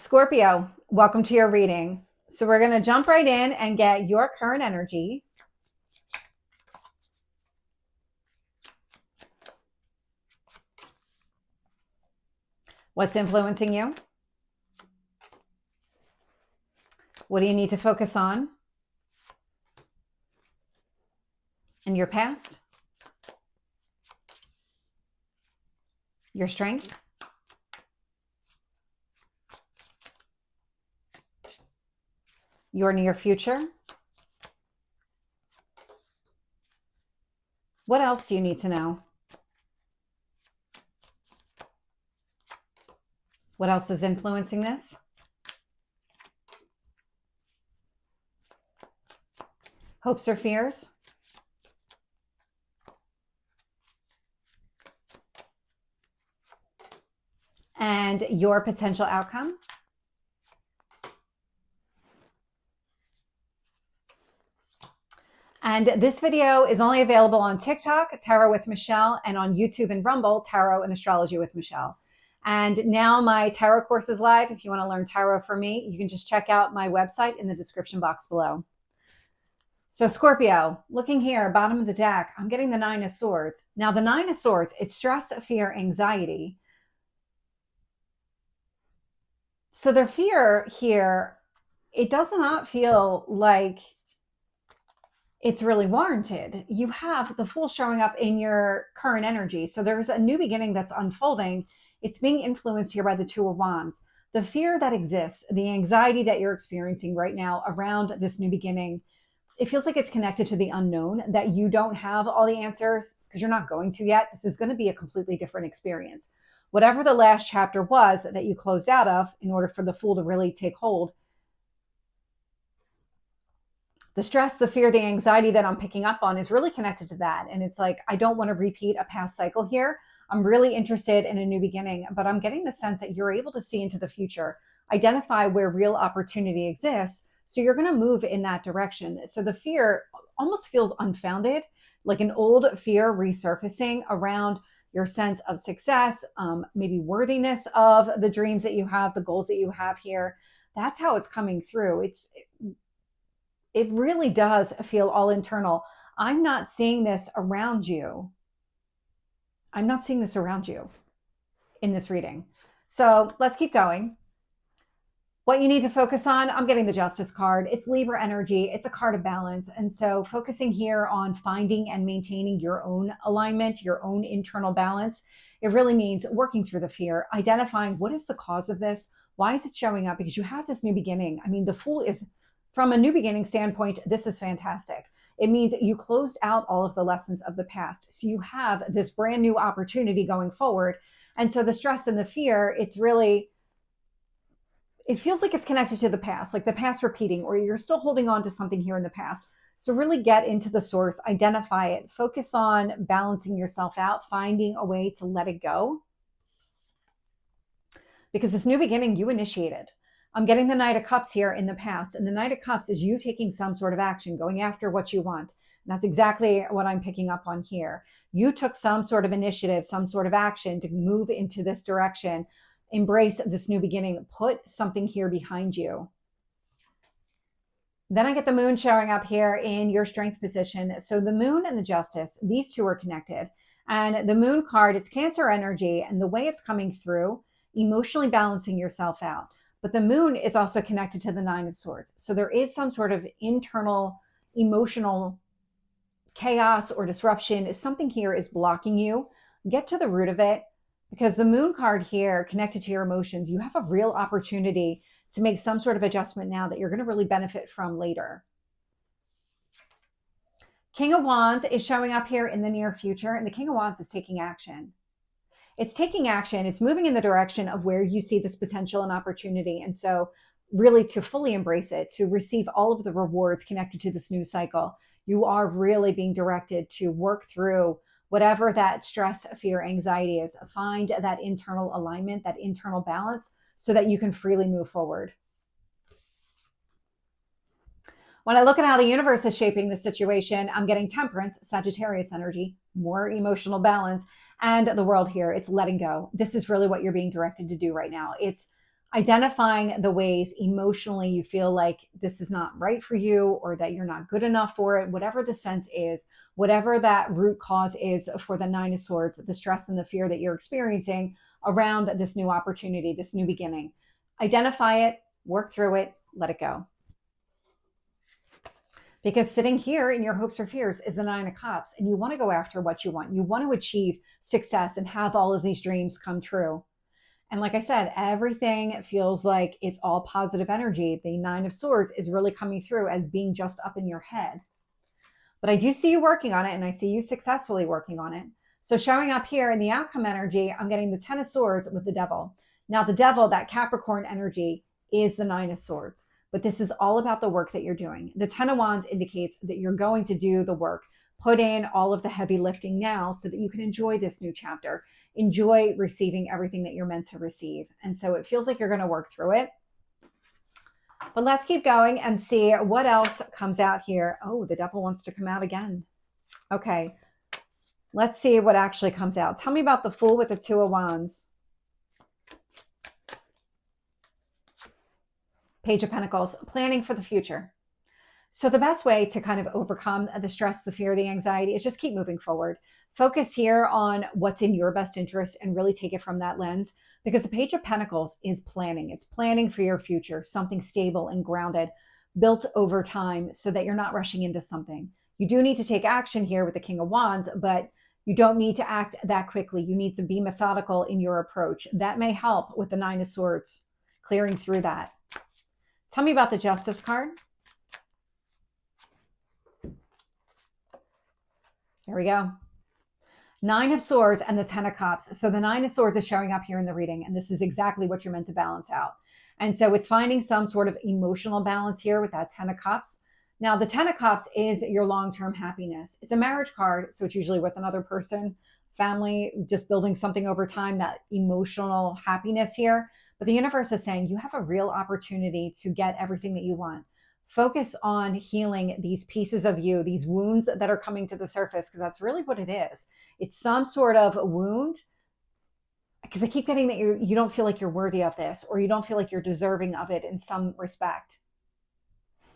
Scorpio, welcome to your reading. So we're going to jump right in and get your current energy. What's influencing you? What do you need to focus on in your past? Your strength? Your near future? What else do you need to know? What else is influencing this? Hopes or fears? And your potential outcome? And this video is only available on TikTok, Tarot with Michelle, and on YouTube and Rumble, Tarot and Astrology with Michelle. And now my tarot course is live. If you want to learn tarot from me, you can just check out my website in the description box below. So Scorpio, looking here, bottom of the deck, I'm getting the Nine of Swords. Now the Nine of Swords, it's stress, fear, anxiety. So their fear here, it does not feel like it's really warranted. You have the Fool showing up in your current energy. So there's a new beginning that's unfolding. It's being influenced here by the Two of Wands. The fear that exists, the anxiety that you're experiencing right now around this new beginning, it feels like it's connected to the unknown, that you don't have all the answers because you're not going to yet. This is going to be a completely different experience. Whatever the last chapter was that you closed out of in order for the Fool to really take hold, the stress, the fear, the anxiety that I'm picking up on is really connected to that. And it's like, I don't want to repeat a past cycle here. I'm really interested in a new beginning, but I'm getting the sense that you're able to see into the future, identify where real opportunity exists. So you're going to move in that direction. So the fear almost feels unfounded, like an old fear resurfacing around your sense of success, maybe worthiness of the dreams that you have, the goals that you have here. That's how it's coming through. It really does feel all internal. I'm not seeing this around you. I'm not seeing this around you in this reading. So let's keep going. What you need to focus on, I'm getting the Justice card. It's Libra energy. It's a card of balance. And so focusing here on finding and maintaining your own alignment, your own internal balance, it really means working through the fear, identifying what is the cause of this? Why is it showing up? Because you have this new beginning. I mean, the Fool is, from a new beginning standpoint, this is fantastic. It means you closed out all of the lessons of the past. So you have this brand new opportunity going forward. And so the stress and the fear, it's really, it feels like it's connected to the past, like the past repeating, or you're still holding on to something here in the past. So really get into the source, identify it, focus on balancing yourself out, finding a way to let it go. Because this new beginning, you initiated. I'm getting the Knight of Cups here in the past. And the Knight of Cups is you taking some sort of action, going after what you want. And that's exactly what I'm picking up on here. You took some sort of initiative, some sort of action to move into this direction, embrace this new beginning, put something here behind you. Then I get the Moon showing up here in your strength position. So the Moon and the Justice, these two are connected. And the Moon card, it's Cancer energy. And the way it's coming through, emotionally balancing yourself out. But the Moon is also connected to the Nine of Swords. So there is some sort of internal emotional chaos or disruption. Something here is blocking you. Get to the root of it, because the Moon card here, connected to your emotions, you have a real opportunity to make some sort of adjustment now that you're going to really benefit from later. King of Wands is showing up here in the near future, and the King of Wands is taking action. It's taking action. It's moving in the direction of where you see this potential and opportunity. And so really to fully embrace it, to receive all of the rewards connected to this new cycle, you are really being directed to work through whatever that stress, fear, anxiety is. Find that internal alignment, that internal balance, so that you can freely move forward. When I look at how the universe is shaping the situation, I'm getting Temperance, Sagittarius energy, more emotional balance. And the World here, it's letting go. This is really what you're being directed to do right now. It's identifying the ways emotionally you feel like this is not right for you or that you're not good enough for it, whatever the sense is, whatever that root cause is for the Nine of Swords, the stress and the fear that you're experiencing around this new opportunity, this new beginning. Identify it, work through it, let it go. Because sitting here in your hopes or fears is the Nine of Cups, and you want to go after what you want. You want to achieve success and have all of these dreams come true. And like I said, everything feels like it's all positive energy. The Nine of Swords is really coming through as being just up in your head. But I do see you working on it, and I see you successfully working on it. So showing up here in the outcome energy, I'm getting the Ten of Swords with the Devil. Now the Devil, that Capricorn energy, is the Nine of Swords. But this is all about the work that you're doing. The Ten of Wands indicates that you're going to do the work. Put in all of the heavy lifting now so that you can enjoy this new chapter. Enjoy receiving everything that you're meant to receive. And so it feels like you're going to work through it. But let's keep going and see what else comes out here. Oh, the Devil wants to come out again. Okay. Let's see what actually comes out. Tell me about the Fool with the Two of Wands. Page of Pentacles, planning for the future. So the best way to kind of overcome the stress, the fear, the anxiety is just keep moving forward. Focus here on what's in your best interest and really take it from that lens, because the Page of Pentacles is planning. It's planning for your future, something stable and grounded, built over time so that you're not rushing into something. You do need to take action here with the King of Wands, but you don't need to act that quickly. You need to be methodical in your approach. That may help with the Nine of Swords, clearing through that. Tell me about the Justice card. There we go. Nine of Swords and the Ten of Cups. So the Nine of Swords is showing up here in the reading, and this is exactly what you're meant to balance out. And so it's finding some sort of emotional balance here with that Ten of Cups. Now, the Ten of Cups is your long-term happiness. It's a marriage card, so it's usually with another person, family, just building something over time, that emotional happiness here. But the universe is saying you have a real opportunity to get everything that you want. Focus on healing these pieces of you, these wounds that are coming to the surface, because that's really what it is. It's some sort of wound, because I keep getting that you don't feel like you're worthy of this, or you don't feel like you're deserving of it in some respect.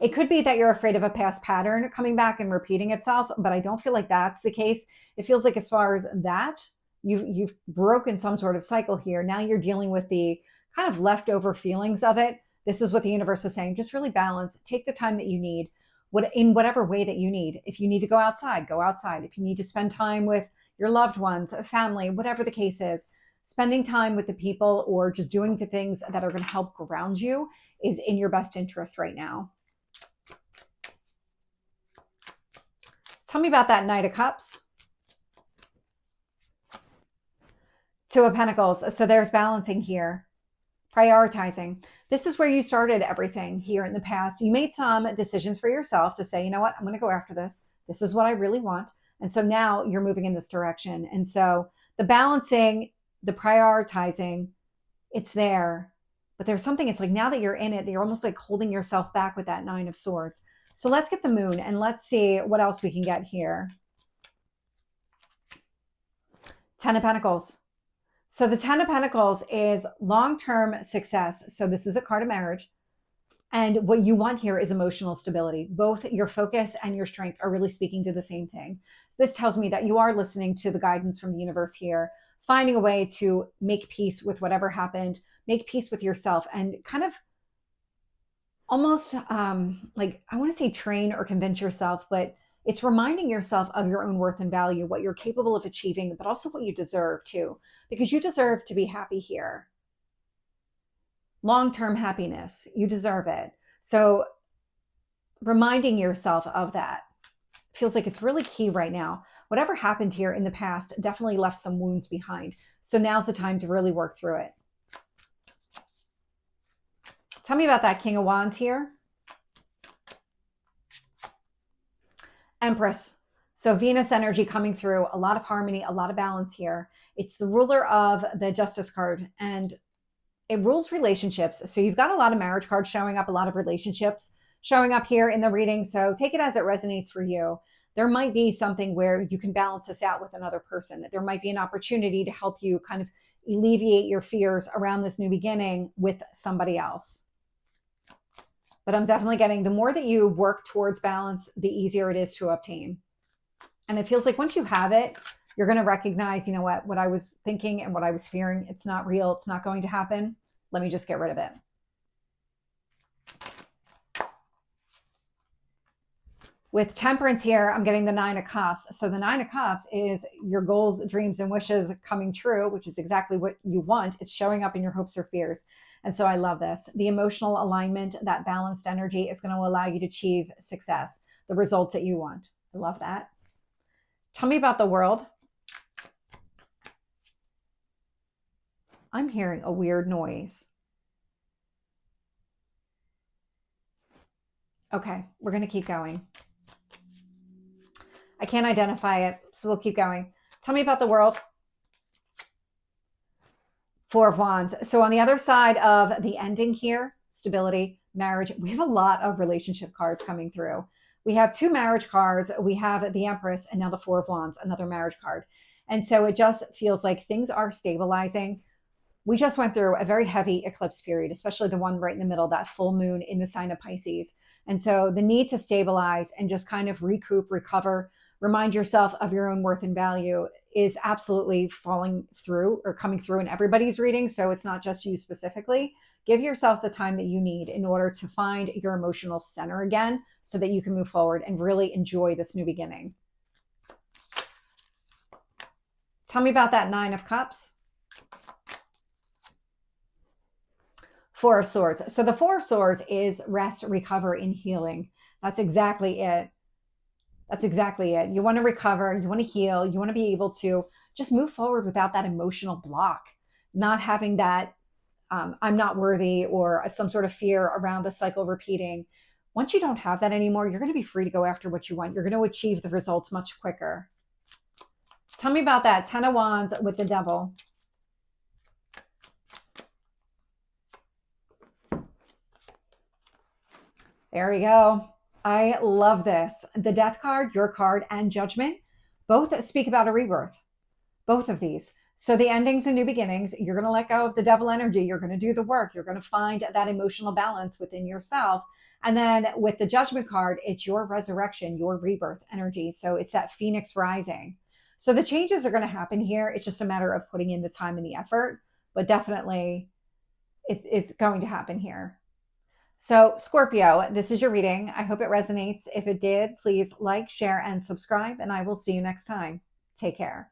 It could be that you're afraid of a past pattern coming back and repeating itself, but I don't feel like that's the case. It feels like as far as that, you've broken some sort of cycle here. Now you're dealing with the kind of leftover feelings of it. This is what the universe is saying. Just really balance. Take the time that you need, in whatever way that you need. If you need to go outside, go outside. If you need to spend time with your loved ones, family, whatever the case is, spending time with the people or just doing the things that are going to help ground you is in your best interest right now. Tell me about that Knight of Cups. Two of Pentacles. So there's balancing here. Prioritizing. This is where you started everything here in the past. You made some decisions for yourself to say, you know what, I'm going to go after this. This is what I really want. And so now you're moving in this direction. And so the balancing, the prioritizing, it's there. But there's something, it's like now that you're in it, you're almost like holding yourself back with that Nine of Swords. So let's get the Moon and let's see what else we can get here. Ten of Pentacles. So the Ten of Pentacles is long-term success. So this is a card of marriage. And what you want here is emotional stability. Both your focus and your strength are really speaking to the same thing. This tells me that you are listening to the guidance from the universe here, finding a way to make peace with whatever happened, make peace with yourself, and kind of almost like, I want to say train or convince yourself, but it's reminding yourself of your own worth and value, what you're capable of achieving, but also what you deserve too, because you deserve to be happy here. Long-term happiness, you deserve it. So reminding yourself of that feels like it's really key right now. Whatever happened here in the past definitely left some wounds behind. So now's the time to really work through it. Tell me about that King of Wands here. Empress. So Venus energy coming through, a lot of harmony, a lot of balance here. It's the ruler of the Justice card, and it rules relationships. So you've got a lot of marriage cards showing up, a lot of relationships showing up here in the reading. So take it as it resonates for you. There might be something where you can balance this out with another person. There might be an opportunity to help you kind of alleviate your fears around this new beginning with somebody else. But I'm definitely getting, the more that you work towards balance, the easier it is to obtain. And it feels like once you have it, you're going to recognize, you know what I was thinking and what I was fearing, it's not real. It's not going to happen. Let me just get rid of it. With Temperance here, I'm getting the 9 of Cups. So the 9 of Cups is your goals, dreams, and wishes coming true, which is exactly what you want. It's showing up in your hopes or fears. And so I love this. The emotional alignment, that balanced energy is going to allow you to achieve success, the results that you want. I love that. Tell me about the world. I'm hearing a weird noise. Okay, we're going to keep going. I can't identify it, so we'll keep going. Tell me about the world. 4 of Wands. So on the other side of the ending here, stability, marriage, we have a lot of relationship cards coming through. We have 2 marriage cards. We have the Empress and now the 4 of Wands, another marriage card. And so it just feels like things are stabilizing. We just went through a very heavy eclipse period, especially the one right in the middle, that full moon in the sign of Pisces. And so the need to stabilize and just kind of recoup, recover, remind yourself of your own worth and value is absolutely falling through or coming through in everybody's reading. So it's not just you specifically. Give yourself the time that you need in order to find your emotional center again so that you can move forward and really enjoy this new beginning. Tell me about that 9 of Cups. 4 of Swords. So the 4 of Swords is rest, recover, and healing. That's exactly it. That's exactly it. You want to recover, you want to heal, you want to be able to just move forward without that emotional block, not having that I'm not worthy or some sort of fear around the cycle repeating. Once you don't have that anymore, you're going to be free to go after what you want. You're going to achieve the results much quicker. Tell me about that 10 of Wands with the Devil. There we go. I love this. The Death card, your card, and Judgment both speak about a rebirth. Both of these. So the endings and new beginnings, you're going to let go of the devil energy. You're going to do the work. You're going to find that emotional balance within yourself. And then with the Judgment card, it's your resurrection, your rebirth energy. So it's that Phoenix rising. So the changes are going to happen here. It's just a matter of putting in the time and the effort. But definitely it's going to happen here. So Scorpio, this is your reading. I hope it resonates. If it did, please like, share, and subscribe, and I will see you next time. Take care.